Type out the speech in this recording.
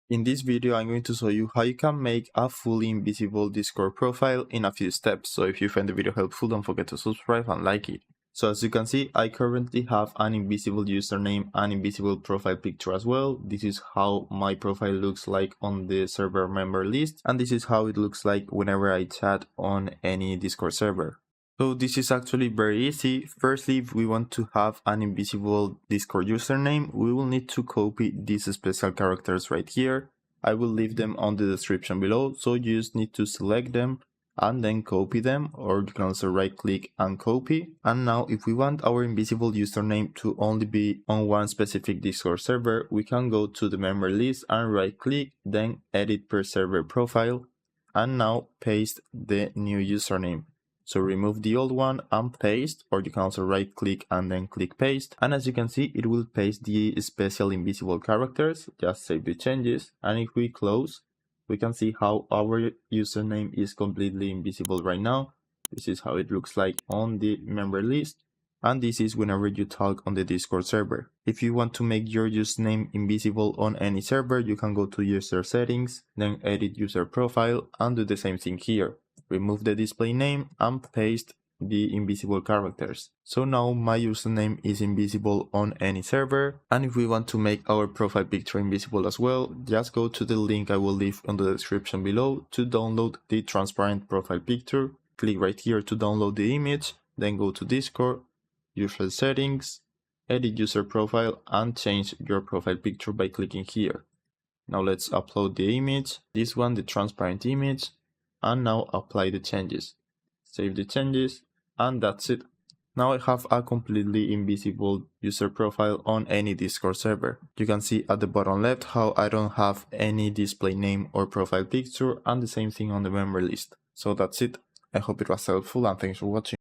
In this video, I'm going to show you how you can make a fully invisible Discord profile in a few steps. So if you find the video helpful, don't forget to subscribe and like it. So as you can see, I currently have an invisible username and invisible profile picture as well. This is how my profile looks like on the server member list, and this is how it looks like whenever I chat on any Discord server. So this is actually very easy. Firstly, if we want to have an invisible Discord username, we will need to copy these special characters right here. I will leave them on the description below, so you just need to select them and then copy them, or you can also right click and copy. And now if we want our invisible username to only be on one specific Discord server, we can go to the member list and right click, then edit per server profile, and now paste the new username. So remove the old one and paste, or you can also right click and then click paste. And as you can see, it will paste the special invisible characters. Just save the changes. And if we close, we can see how our username is completely invisible right now. This is how it looks like on the member list. And this is whenever you talk on the Discord server. If you want to make your username invisible on any server, you can go to user settings, then edit user profile, and do the same thing here. Remove the display name and paste the invisible characters. So now my username is invisible on any server. And if we want to make our profile picture invisible as well, just go to the link I will leave on the description below to download the transparent profile picture. Click right here to download the image, then go to Discord, user settings, edit user profile, and change your profile picture by clicking here. Now let's upload the image, this one, the transparent image, and now apply the changes. Save the changes, and that's it. Now I have a completely invisible user profile on any Discord server. You can see at the bottom left how I don't have any display name or profile picture, and the same thing on the member list. So that's it. I hope it was helpful, and thanks for watching.